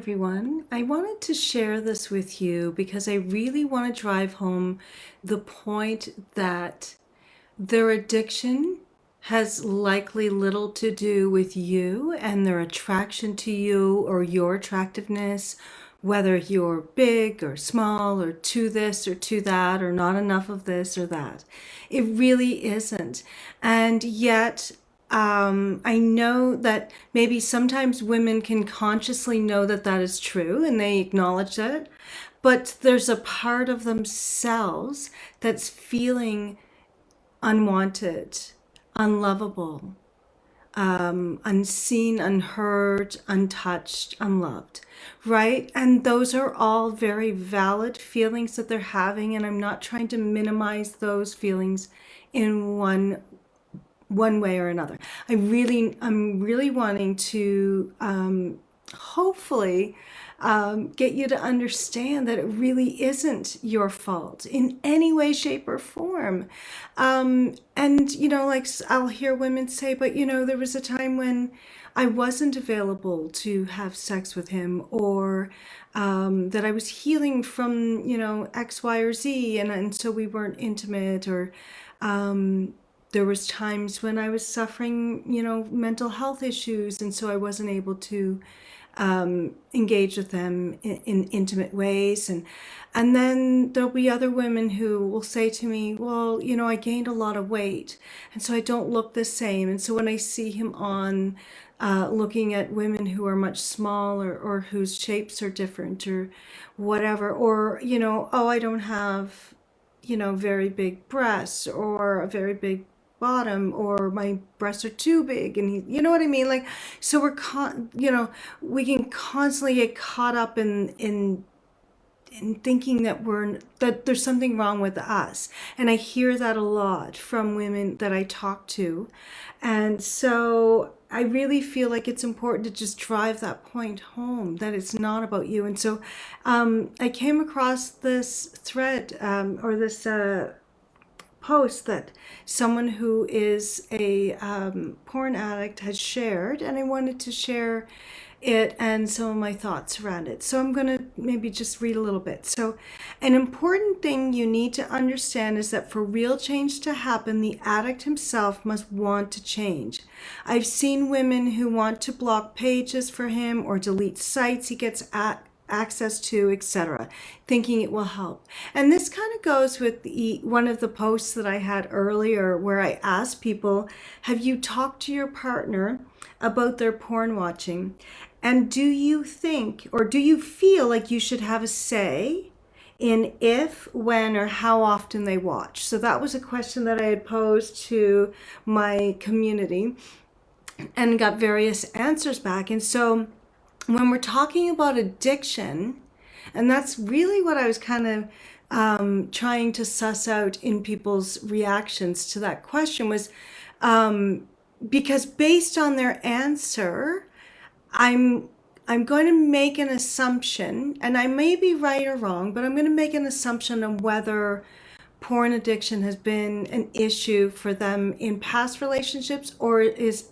Everyone. I wanted to share this with you because I really want to drive home the point that their addiction has likely little to do with you and their attraction to you or your attractiveness, whether you're big or small or to this or to that or not enough of this or that. It really isn't. And yet, I know that maybe sometimes women can consciously know that that is true and they acknowledge it, but there's a part of themselves that's feeling unwanted, unlovable, unseen, unheard, untouched, unloved, right? And those are all very valid feelings that they're having, and I'm not trying to minimize those feelings in one way or another. I'm really wanting to hopefully get you to understand that it really isn't your fault in any way, shape, or form. And like I'll hear women say, but there was a time when I wasn't available to have sex with him, or that I was healing from, X, Y, or Z, and so we weren't intimate, or there was times when I was suffering, mental health issues, and so I wasn't able to engage with them in intimate ways. And then there'll be other women who will say to me, well, I gained a lot of weight, and so I don't look the same. And so when I see him on looking at women who are much smaller or whose shapes are different or whatever, or, oh, I don't have, very big breasts or a very big bottom, or my breasts are too big, and you know what I mean? Like, so we can constantly get caught up in thinking that there's something wrong with us. And I hear that a lot from women that I talk to. And so I really feel like it's important to just drive that point home, that it's not about you. And so I came across this thread, or this post that someone who is a porn addict has shared, and I wanted to share it and some of my thoughts around it. So I'm going to maybe just read a little bit. So, an important thing you need to understand is that for real change to happen, the addict himself must want to change. I've seen women who want to block pages for him or delete sites he gets access to, etc., thinking it will help. And this kind of goes with one of the posts that I had earlier, where I asked people, have you talked to your partner about their porn watching? And do you think, or do you feel like you should have a say in if, when, or how often they watch? So that was a question that I had posed to my community and got various answers back. And so when we're talking about addiction, and that's really what I was kind of trying to suss out in people's reactions to that question, was because based on their answer, I'm going to make an assumption, and I may be right or wrong, but I'm going to make an assumption on whether porn addiction has been an issue for them in past relationships or is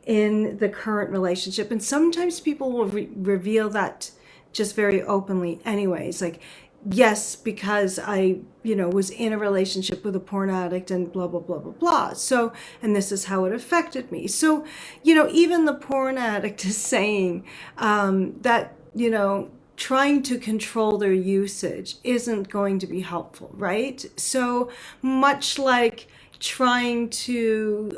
in the current relationship. And sometimes people will reveal that just very openly anyways, like, yes, because I was in a relationship with a porn addict and blah blah blah blah blah, so, and this is how it affected me. So even the porn addict is saying that trying to control their usage isn't going to be helpful, right? So much like trying to,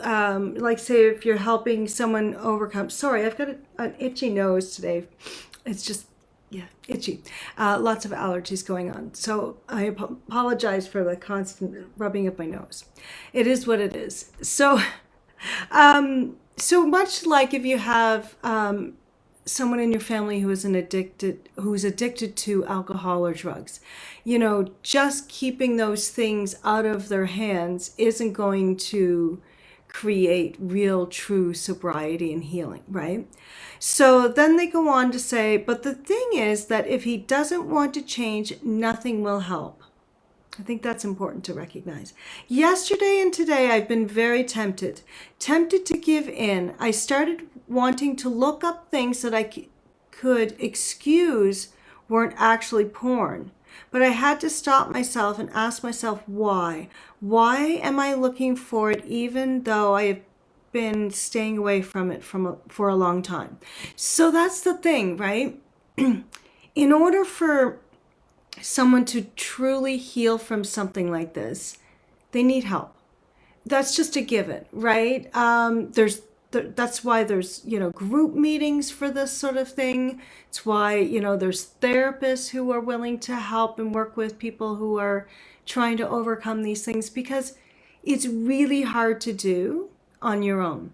like, say, if you're helping someone overcome, sorry, I've got an itchy nose today. It's just, yeah, itchy. Lots of allergies going on. So I apologize for the constant rubbing of my nose. It is what it is. So, so much like if you have someone in your family who's addicted to alcohol or drugs, just keeping those things out of their hands isn't going to create real true sobriety and healing, right? So then they go on to say, but the thing is that if he doesn't want to change, nothing will help. I think that's important to recognize. Yesterday and today, I've been very tempted to give in. I started wanting to look up things that I could excuse weren't actually porn. But I had to stop myself and ask myself why. Why am I looking for it even though I have been staying away from it for a long time? So that's the thing, right? In order for someone to truly heal from something like this, they need help. That's just a given, right? That's why there's, group meetings for this sort of thing. It's why, there's therapists who are willing to help and work with people who are trying to overcome these things, because it's really hard to do on your own.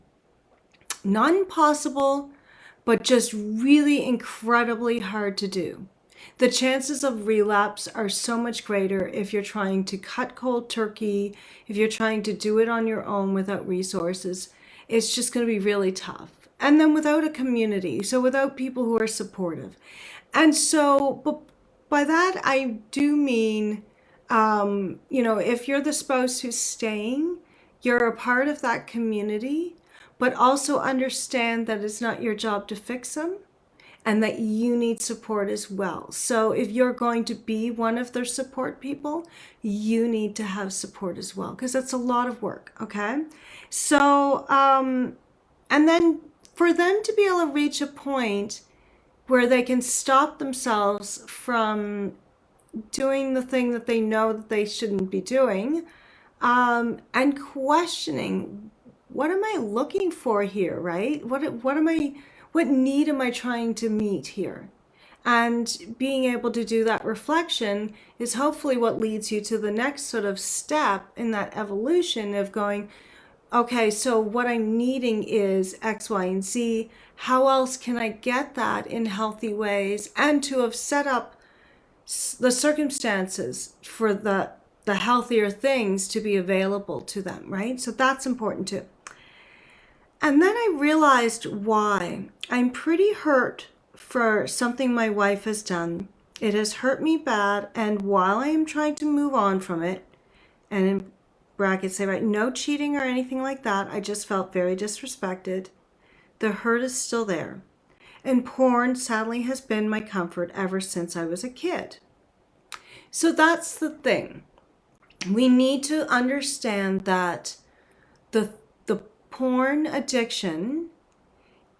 Not impossible, but just really incredibly hard to do. The chances of relapse are so much greater if you're trying to cut cold turkey, if you're trying to do it on your own without resources. It's just going to be really tough. And then without a community, so without people who are supportive. And so, but by that, I do mean, if you're the spouse who's staying, you're a part of that community, but also understand that it's not your job to fix them, and that you need support as well. So if you're going to be one of their support people, you need to have support as well, because that's a lot of work, okay? So, and then for them to be able to reach a point where they can stop themselves from doing the thing that they know that they shouldn't be doing, and questioning, what am I looking for here, right? What need am I trying to meet here? And being able to do that reflection is hopefully what leads you to the next sort of step in that evolution of going, okay, so what I'm needing is X, Y, and Z. How else can I get that in healthy ways? And to have set up the circumstances for the healthier things to be available to them, right? So that's important too. And then I realized why. I'm pretty hurt for something my wife has done. It has hurt me bad, and while I am trying to move on from it, and in brackets say, right, no cheating or anything like that, I just felt very disrespected. The hurt is still there. And porn, sadly, has been my comfort ever since I was a kid. So that's the thing. We need to understand that the porn addiction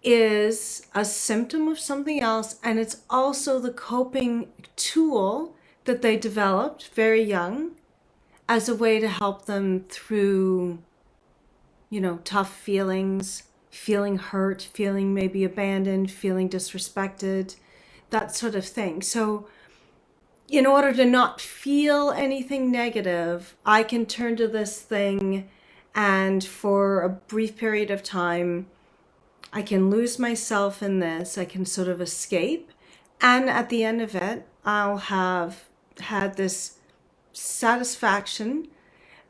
is a symptom of something else, and it's also the coping tool that they developed very young as a way to help them through, tough feelings, feeling hurt, feeling maybe abandoned, feeling disrespected, that sort of thing. So in order to not feel anything negative, I can turn to this thing, and for a brief period of time, I can lose myself in this. I can sort of escape. And at the end of it, I'll have had this satisfaction,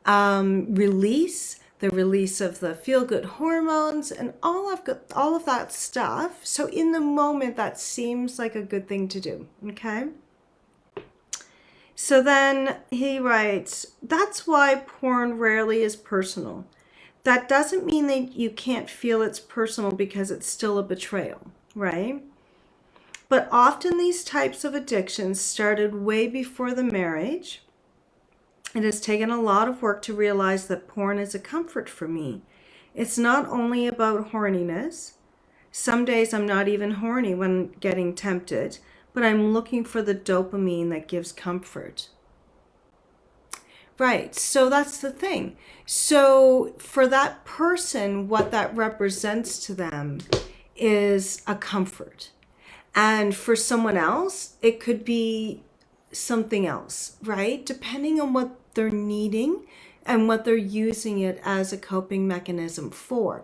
release, the release of the feel-good hormones and all of that stuff. So in the moment, that seems like a good thing to do, okay? So then he writes, that's why porn rarely is personal. That doesn't mean that you can't feel it's personal, because it's still a betrayal, right? But often these types of addictions started way before the marriage. It has taken a lot of work to realize that porn is a comfort for me. It's not only about horniness. Some days I'm not even horny when getting tempted, but I'm looking for the dopamine that gives comfort. Right, so that's the thing. So for that person, what that represents to them is a comfort. And for someone else, it could be something else, right? Depending on what they're needing and what they're using it as a coping mechanism for.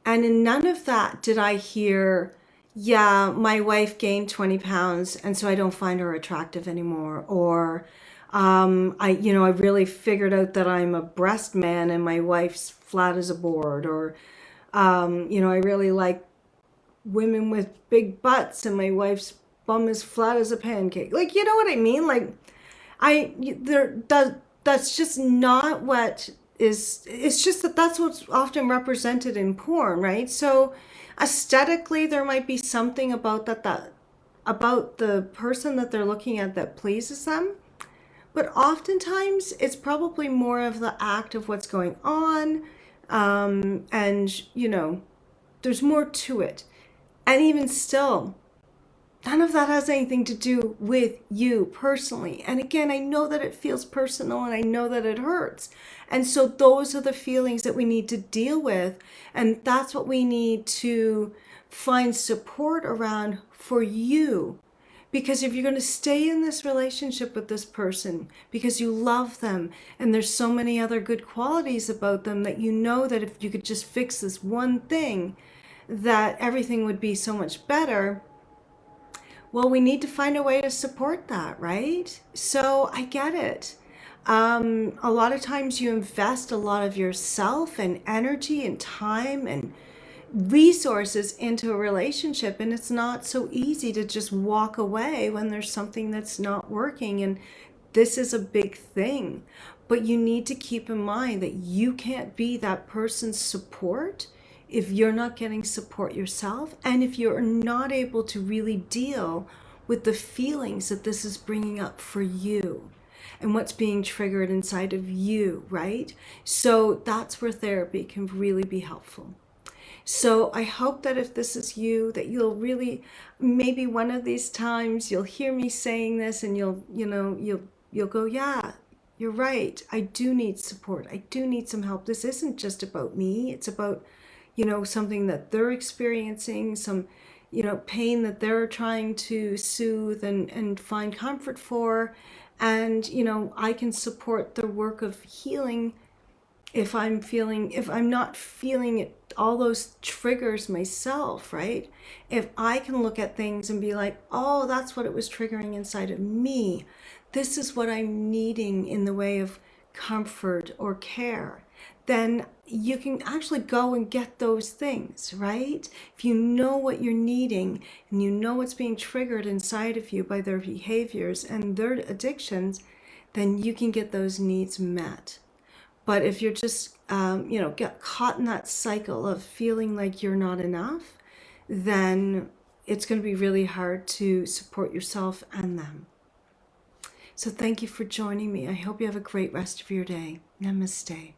And in none of that did I hear, yeah, my wife gained 20 pounds and so I don't find her attractive anymore. Or I really figured out that I'm a breast man and my wife's flat as a board. Or, I really like women with big butts and my wife's bum is flat as a pancake. Like, you know what I mean? Like, that's just not what is, it's just that that's what's often represented in porn, right? So Aesthetically, there might be something about that about the person that they're looking at that pleases them. But oftentimes, it's probably more of the act of what's going on. And, there's more to it. And even still, none of that has anything to do with you personally. And again, I know that it feels personal and I know that it hurts. And so those are the feelings that we need to deal with. And that's what we need to find support around for you. Because if you're going to stay in this relationship with this person because you love them and there's so many other good qualities about them that you know that if you could just fix this one thing, that everything would be so much better. Well, we need to find a way to support that, right? So I get it. A lot of times you invest a lot of yourself and energy and time and resources into a relationship, and it's not so easy to just walk away when there's something that's not working. And this is a big thing. But you need to keep in mind that you can't be that person's support if you're not getting support yourself, and if you're not able to really deal with the feelings that this is bringing up for you and what's being triggered inside of you, right? So that's where therapy can really be helpful. So I hope that if this is you, that you'll really, maybe one of these times you'll hear me saying this and you'll go, yeah, you're right. I do need support. I do need some help. This isn't just about me. It's about, something that they're experiencing, some, pain that they're trying to soothe and find comfort for. And, I can support the work of healing if I'm not feeling it, all those triggers myself, right? If I can look at things and be like, oh, that's what it was triggering inside of me. This is what I'm needing in the way of comfort or care. Then you can actually go and get those things, right? If you know what you're needing and you know what's being triggered inside of you by their behaviors and their addictions, then you can get those needs met. But if you're just, get caught in that cycle of feeling like you're not enough, then it's going to be really hard to support yourself and them. So thank you for joining me. I hope you have a great rest of your day. Namaste.